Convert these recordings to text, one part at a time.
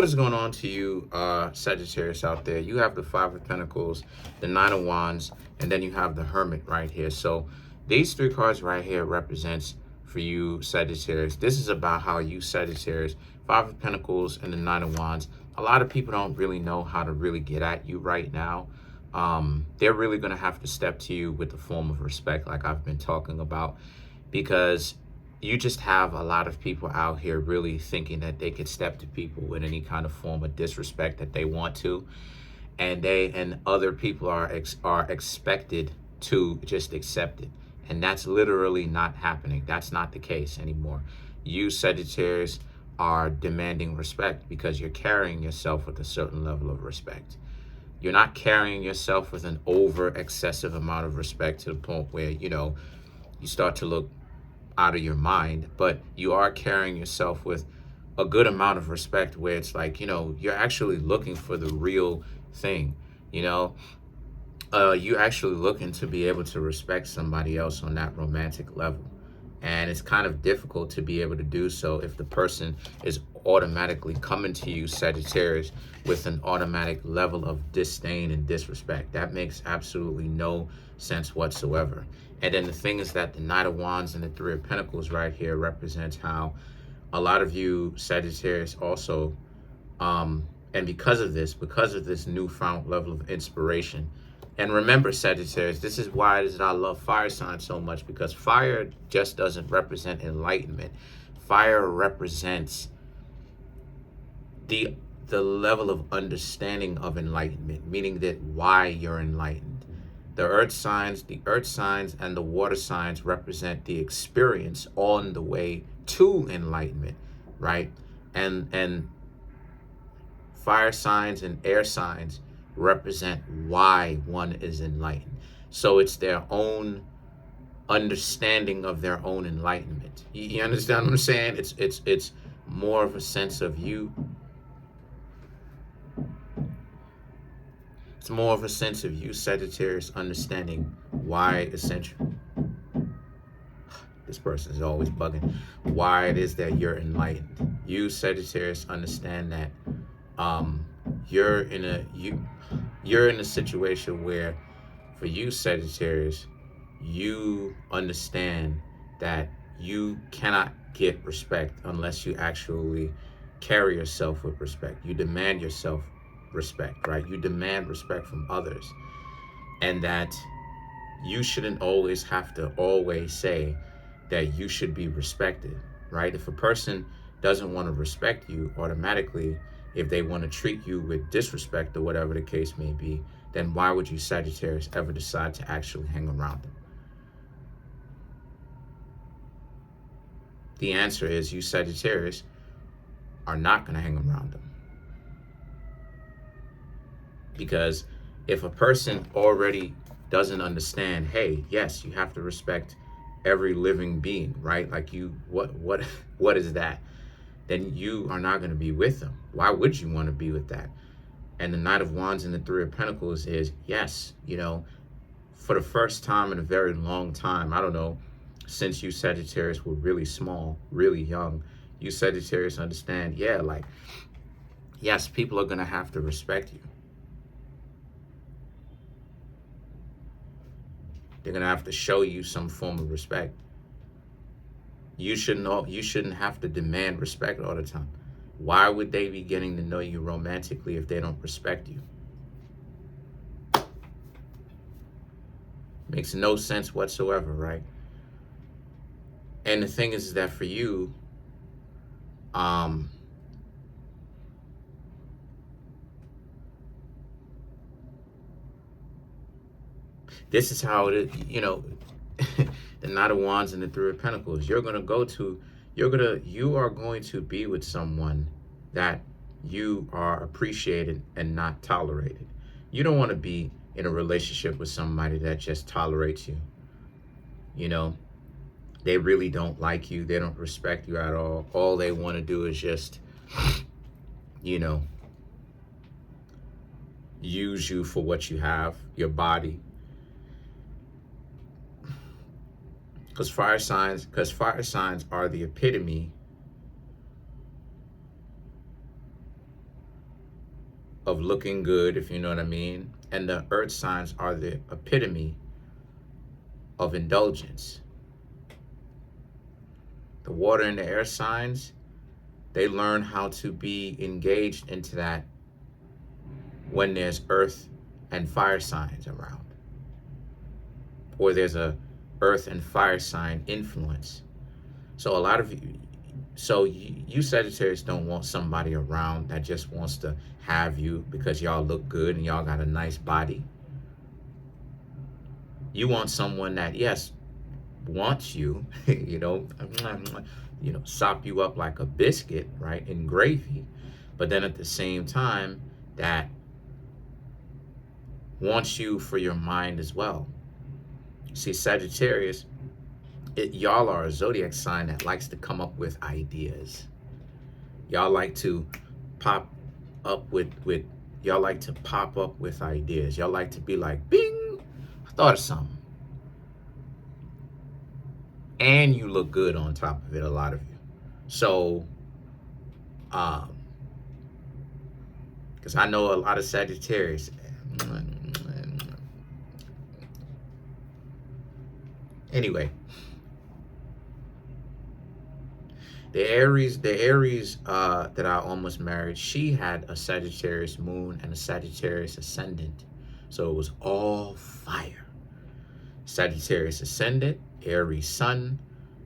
What is going on to you, Sagittarius out there? You have the Five of Pentacles, the Nine of Wands, and then you have the Hermit right here. So these three cards right here represents for you, Sagittarius. This is about how you, Sagittarius, Five of Pentacles and the Nine of Wands. A lot of people don't really know how to really get at you right now. They're really going to have to step to you with the form of respect, like I've been talking about, because you just have a lot of people out here really thinking that they could step to people with any kind of form of disrespect that they want to, and other people are expected to just accept it, and that's literally not happening. That's not the case anymore. You, Sagittarius, are demanding respect because you're carrying yourself with a certain level of respect. You're not carrying yourself with an over excessive amount of respect to the point where, you start to look out of your mind, but you are carrying yourself with a good amount of respect where it's like, you're actually looking for the real thing. You're actually looking to be able to respect somebody else on that romantic level. And it's kind of difficult to be able to do so if the person is automatically coming to you, Sagittarius, with an automatic level of disdain and disrespect. That makes absolutely no sense whatsoever. And then the thing is that the Knight of Wands and the Three of Pentacles right here represents how a lot of you, Sagittarius, also, and because of this newfound level of inspiration. And remember, Sagittarius, this is why it is that I love fire signs so much, because fire just doesn't represent enlightenment. Fire represents the level of understanding of enlightenment, meaning that why you're enlightened. The earth signs and the water signs represent the experience on the way to enlightenment, right? And fire signs and air signs represent why one is enlightened. So it's their own understanding of their own enlightenment. You understand what I'm saying? It's more of a sense of you. It's more of a sense of you, Sagittarius, understanding why essential. This person is always bugging. Why it is that you're enlightened. You, Sagittarius, understand that you're in a situation where, for you, Sagittarius, you understand that you cannot get respect unless you actually carry yourself with respect. You demand yourself respect, right? You demand respect from others, and that you shouldn't always have to always say that you should be respected, right? If a person doesn't want to respect you, automatically, if they want to treat you with disrespect or whatever the case may be, then why would you, Sagittarius, ever decide to actually hang around them? The answer is you, Sagittarius, are not going to hang around them. Because if a person already doesn't understand, hey, yes, you have to respect every living being, right? Like what is that? Then you are not going to be with them. Why would you want to be with that? And the Knight of Wands and the Three of Pentacles is, yes, for the first time in a very long time, I don't know, since you, Sagittarius, were really small, really young, you, Sagittarius, understand, yeah, like, yes, people are going to have to respect you. They're going to have to show you some form of respect. You shouldn't have to demand respect all the time. Why would they be getting to know you romantically if they don't respect you? Makes no sense whatsoever, right? And the thing is that for you, this is how it is, the Knight of Wands and the Three of Pentacles. You are going to be with someone that you are appreciated and not tolerated. You don't want to be in a relationship with somebody that just tolerates you. They really don't like you. They don't respect you at all. All they want to do is just, use you for what you have, your body. Because fire signs are the epitome of looking good, if you know what I mean. And the earth signs are the epitome of indulgence. The water and the air signs, they learn how to be engaged into that when there's earth and fire signs around, or there's a earth and fire sign influence. So a lot of you Sagittarius don't want somebody around that just wants to have you because y'all look good and y'all got a nice body. You want someone that, yes, wants you, sop you up like a biscuit, right, in gravy, but then at the same time that wants you for your mind as well. See, Sagittarius, y'all are a zodiac sign that likes to come up with ideas. Y'all like to pop up with y'all like to pop up with ideas. Y'all like to be like, bing, I thought of something. And you look good on top of it, a lot of you. So, because I know a lot of Sagittarius. Anyway, the Aries that I almost married, she had a Sagittarius moon and a Sagittarius ascendant. So it was all fire. Sagittarius ascendant, Aries sun,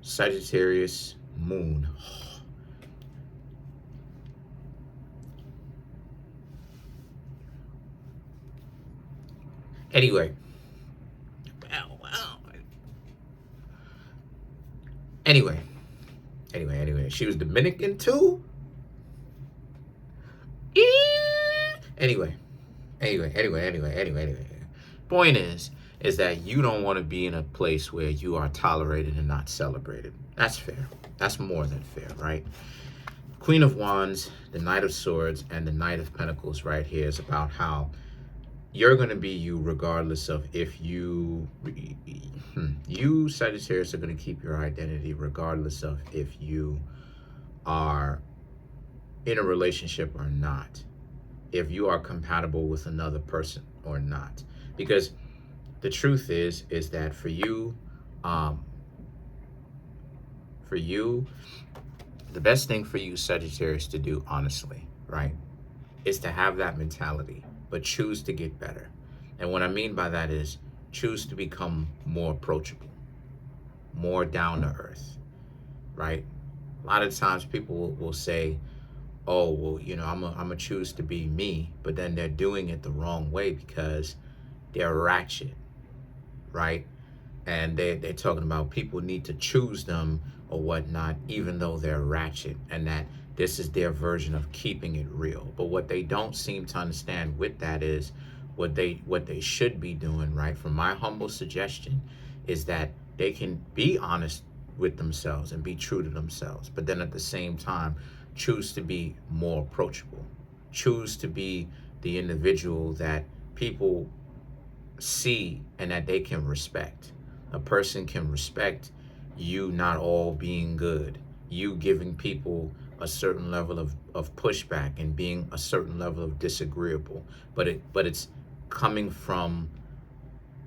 Sagittarius moon. Anyway. Anyway, she was Dominican too. Anyway. Point is that you don't want to be in a place where you are tolerated and not celebrated. That's fair. That's more than fair, right? Queen of Wands, the Knight of Swords, and the Knight of Pentacles right here is about how you're going to be you regardless of if you Sagittarius are going to keep your identity regardless of if you are in a relationship or not, if you are compatible with another person or not. Because the truth is that for you, the best thing for you Sagittarius to do, honestly, right, is to have that mentality, but choose to get better. And what I mean by that is choose to become more approachable, more down to earth, right? A lot of times people will say, oh, well, I'm gonna choose to be me, but then they're doing it the wrong way because they're ratchet, right? And they're talking about people need to choose them or whatnot, even though they're ratchet, and that this is their version of keeping it real. But what they don't seem to understand with that is what they should be doing, right? From my humble suggestion is that they can be honest with themselves and be true to themselves, but then at the same time, choose to be more approachable. Choose to be the individual that people see and that they can respect. A person can respect you not all being good, you giving people a certain level of pushback and being a certain level of disagreeable, but it's coming from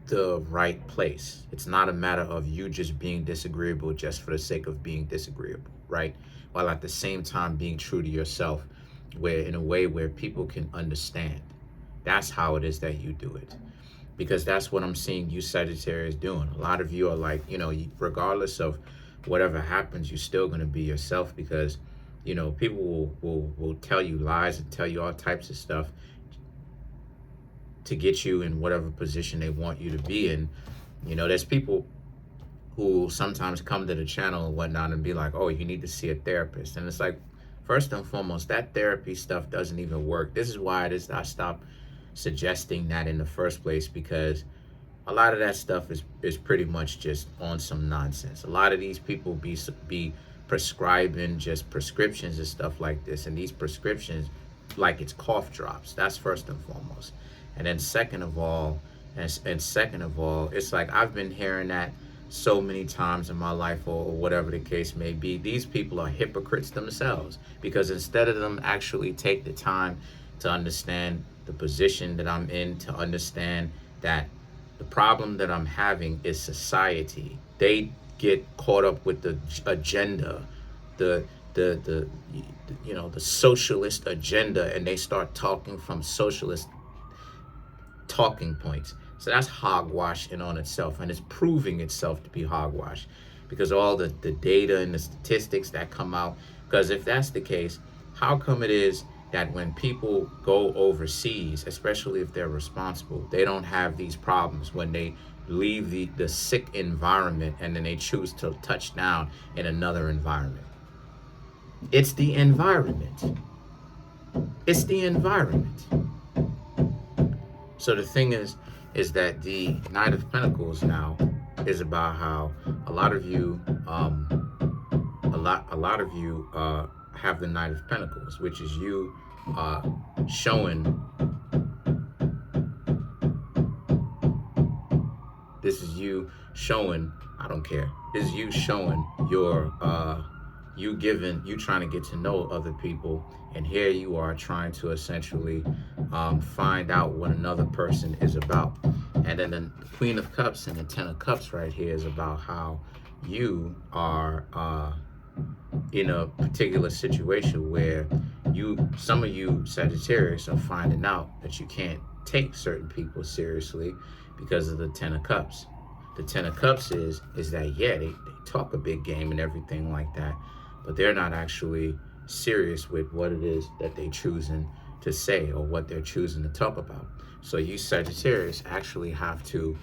the right place. It's not a matter of you just being disagreeable just for the sake of being disagreeable, right? While at the same time being true to yourself, where in a way where people can understand. That's how it is that you do it. Because that's what I'm seeing you Sagittarius doing. A lot of you are like, regardless of whatever happens, you're still going to be yourself, because people will tell you lies and tell you all types of stuff to get you in whatever position they want you to be in. There's people who sometimes come to the channel and whatnot and be like, oh, you need to see a therapist. And it's like, first and foremost, that therapy stuff doesn't even work. This is why I stopped suggesting that in the first place, because a lot of that stuff is pretty much just on some nonsense. A lot of these people be prescribing just prescriptions and stuff like this, and these prescriptions, like it's cough drops. That's first and foremost. And then second of all, it's like I've been hearing that so many times in my life, or whatever the case may be. These people are hypocrites themselves, because instead of them actually take the time to understand the position that I'm in, to understand that the problem that I'm having is society. They get caught up with the agenda, the the the socialist agenda, and they start talking from socialist talking points. So that's hogwash in on itself, and it's proving itself to be hogwash because all the data and the statistics that come out. Because if that's the case, how come it is that when people go overseas, especially if they're responsible, they don't have these problems when they leave the sick environment and then they choose to touch down in another environment? It's the environment. It's the environment. So the thing is that the Knight of Pentacles now is about how a lot of you, have the Knight of Pentacles, which is you showing. This is you showing. I don't care. This is you showing your you trying to get to know other people, and here you are trying to essentially find out what another person is about. And then the Queen of Cups and the Ten of Cups right here is about how you are in a particular situation where some of you Sagittarius are finding out that you can't take certain people seriously because of the Ten of Cups. The Ten of Cups is that, yeah, they talk a big game and everything like that, but they're not actually serious with what it is that they're choosing to say or what they're choosing to talk about. So you Sagittarius actually have to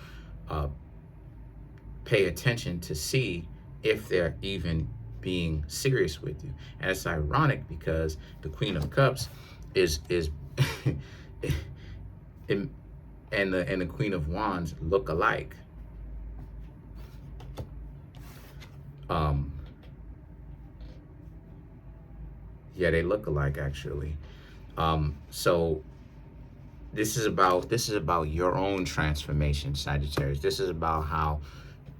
pay attention to see if they're even being serious with you. And it's ironic because the Queen of Cups is and the Queen of Wands look alike. Yeah, they look alike actually. So this is about your own transformation, Sagittarius. This is about how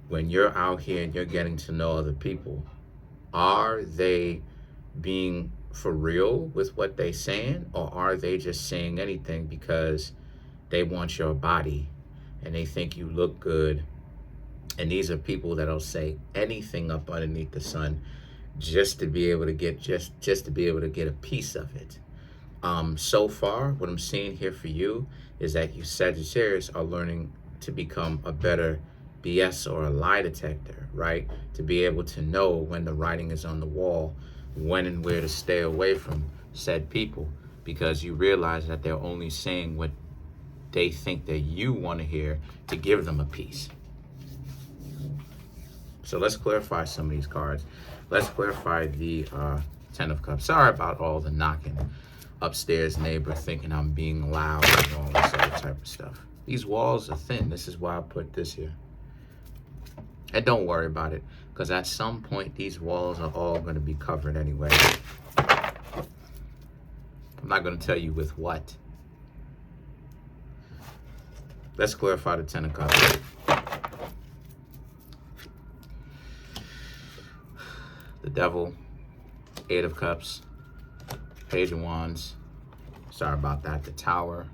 when you're out here and you're getting to know other people, are they being for real with what they're saying, or are they just saying anything because they want your body and they think you look good? And these are people that'll say anything up underneath the sun just to be able to get just to be able to get a piece of it. So far, what I'm seeing here for you is that you Sagittarius are learning to become a better BS or a lie detector, right? To be able to know when the writing is on the wall, when and where to stay away from said people, because you realize that they're only saying what they think that you want to hear to give them a piece. So let's clarify some of these cards. Let's clarify the Ten of Cups. Sorry about all the knocking. Upstairs neighbor thinking I'm being loud and all this other type of stuff. These walls are thin. This is why I put this here. And don't worry about it, because at some point these walls are all going to be covered anyway. I'm not going to tell you with what. Let's clarify the Ten of Cups. The Devil, Eight of Cups, Page of Wands, sorry about that, the Tower,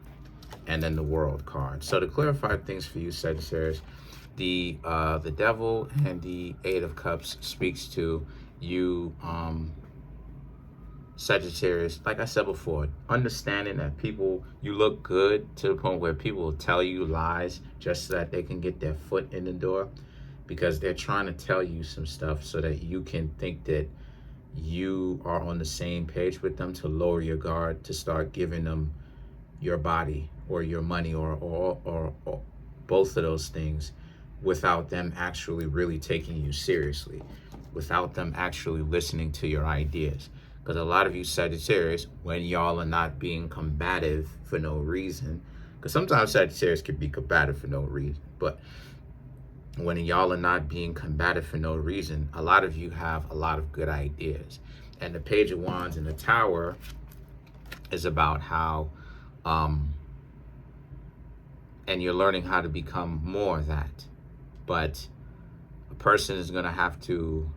and then the World card. So to clarify things for you, Sagittarius, the Devil and the Eight of Cups speaks to you, Sagittarius. Like I said before, understanding that you look good to the point where people will tell you lies just so that they can get their foot in the door, because they're trying to tell you some stuff so that you can think that you are on the same page with them, to lower your guard, to start giving them your body or your money or both of those things, without them actually really taking you seriously, without them actually listening to your ideas. Because a lot of you Sagittarius, when y'all are not being combative for no reason, because sometimes Sagittarius can be combative for no reason, but when y'all are not being combative for no reason, a lot of you have a lot of good ideas. And the Page of Wands and the Tower is about how, and you're learning how to become more of that. But a person is going to have to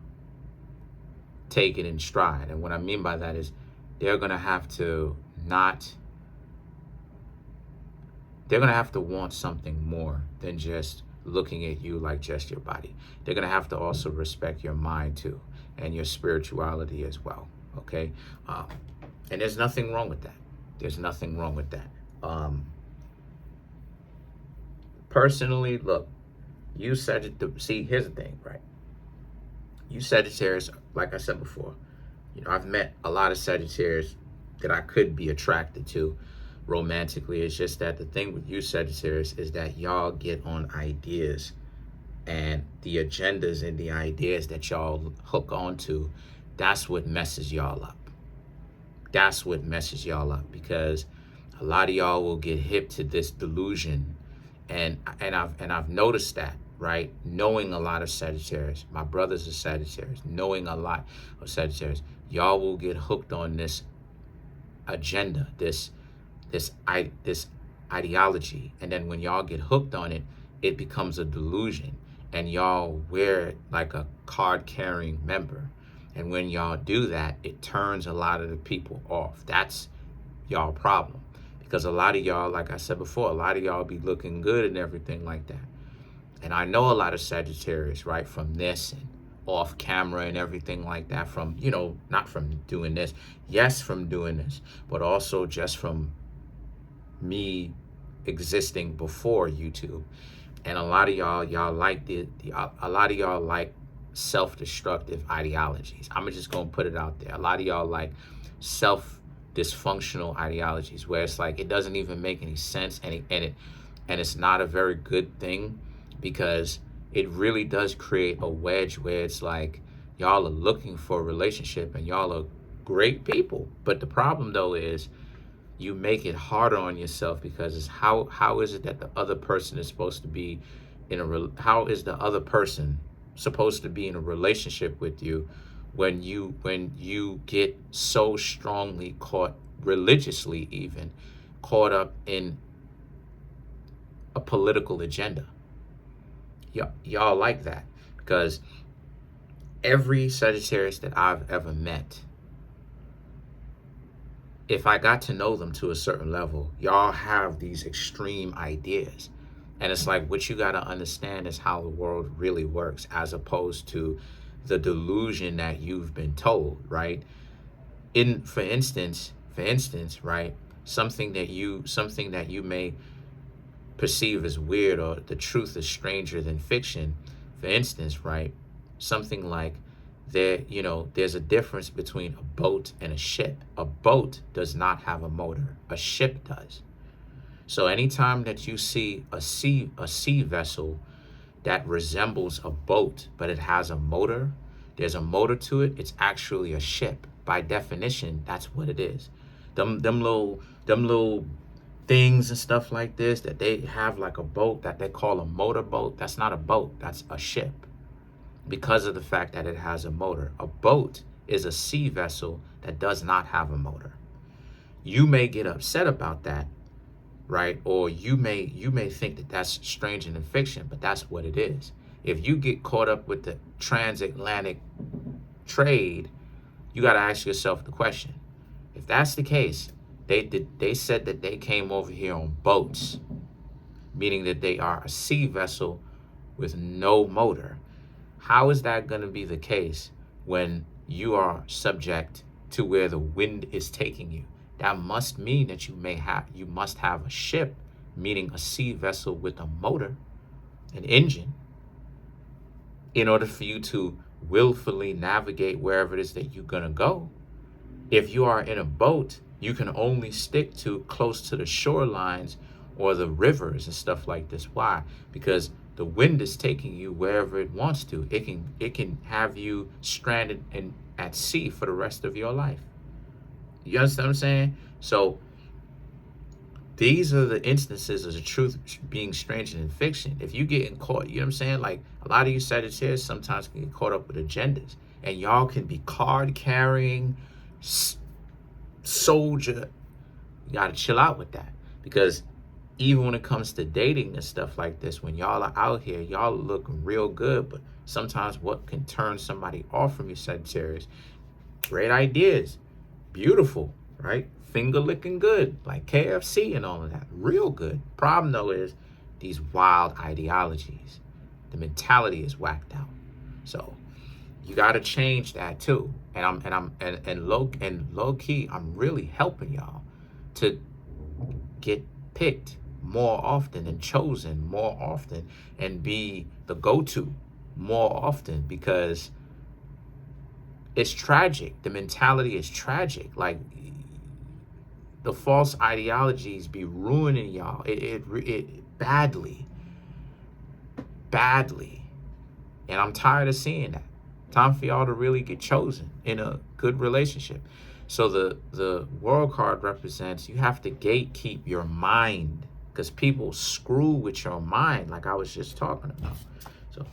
take it in stride. And what I mean by that is they're going to have to not they're going to have to want something more than just looking at you like just your body. They're going to have to also respect your mind too, and your spirituality as well. Okay. And there's nothing wrong with that. There's nothing wrong with that. Personally, look, you Sagittarius, see, here's the thing, right? You Sagittarius, like I said before, I've met a lot of Sagittarius that I could be attracted to romantically. It's just that the thing with you Sagittarius is that y'all get on ideas, and the agendas and the ideas that y'all hook onto, that's what messes y'all up. That's what messes y'all up, because a lot of y'all will get hip to this delusion, and I've noticed that, right? Knowing a lot of Sagittarius, my brothers are Sagittarius, knowing a lot of Sagittarius, y'all will get hooked on this agenda, this ideology, and then when y'all get hooked on it, it becomes a delusion, and y'all wear it like a card-carrying member. And when y'all do that, it turns a lot of the people off. That's y'all problem, because a lot of y'all, like I said before, a lot of y'all be looking good and everything like that. And I know a lot of Sagittarius, right, from this and off camera and everything like that, from, not from doing this, yes, from doing this, but also just from me existing before YouTube. And a lot of y'all like a lot of y'all like self-destructive ideologies. I'm just gonna put it out there. A lot of y'all like self-dysfunctional ideologies, where it's like it doesn't even make any sense, and it's not a very good thing, because it really does create a wedge where it's like y'all are looking for a relationship and y'all are great people, but the problem though is you make it harder on yourself, because it's how is it that the other person is supposed to be how is the other person supposed to be in a relationship with you when you get so strongly caught, religiously even, caught up in a political agenda? Y'all like that, because every Sagittarius that I've ever met, if I got to know them to a certain level, y'all have these extreme ideas. And it's like, what you got to understand is how the world really works, as opposed to the delusion that you've been told, right? For instance, right, something that you may perceive as weird, or the truth is stranger than fiction. For instance, right, something like there's a difference between a boat and a ship. A boat does not have a motor. A ship does. So anytime that you see a sea vessel that resembles a boat, but it has a motor, there's a motor to it, it's actually a ship. By definition, that's what it is. Them little things and stuff like this that they have like a boat that they call a motor boat, that's not a boat, that's a ship, because of the fact that it has a motor. A boat is a sea vessel that does not have a motor. You may get upset about that, right? Or you may think that that's strange and in fiction, but that's what it is. If you get caught up with the transatlantic trade, you got to ask yourself the question: if that's the case, they said that they came over here on boats, meaning that they are a sea vessel with no motor. How is that going to be the case when you are subject to where the wind is taking you? That must mean that you must have a ship, meaning a sea vessel with a motor, an engine, in order for you to willfully navigate wherever it is that you're going to go. If you are in a boat, you can only stick to close to the shorelines or the rivers and stuff like this. Why? Because the wind is taking you wherever it wants to. It can have you stranded at sea for the rest of your life. You understand what I'm saying? So these are the instances of the truth being stranger than fiction. If you getting caught, you know what I'm saying? Like, a lot of you Sagittarius sometimes can get caught up with agendas, and y'all can be card carrying soldier. You got to chill out with that, because even when it comes to dating and stuff like this, when y'all are out here, y'all look real good, but sometimes what can turn somebody off from you Sagittarius? Great ideas, beautiful, right? finger licking good, like KFC and all of that, real good. Problem though is these wild ideologies. The mentality is whacked out. So you got to change that too. And low key, I'm really helping y'all to get picked more often and chosen more often and be the go-to more often, because it's tragic. The mentality is tragic. Like, the false ideologies be ruining y'all. It badly. And I'm tired of seeing that. Time for y'all to really get chosen in a good relationship. So the world card represents, you have to gatekeep your mind, because people screw with your mind, like I was just talking about. So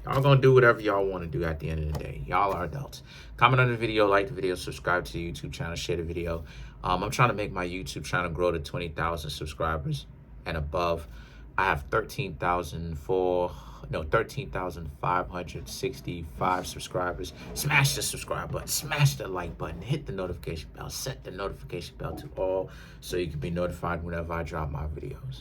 y'all gonna do whatever y'all want to do at the end of the day. Y'all are adults. Comment on the video, like the video, subscribe to the YouTube channel, share the video. I'm trying to make my YouTube channel grow to 20,000 subscribers and above. I have 13,565 subscribers. Smash the subscribe button, smash the like button, hit the notification bell, set the notification bell to all so you can be notified whenever I drop my videos.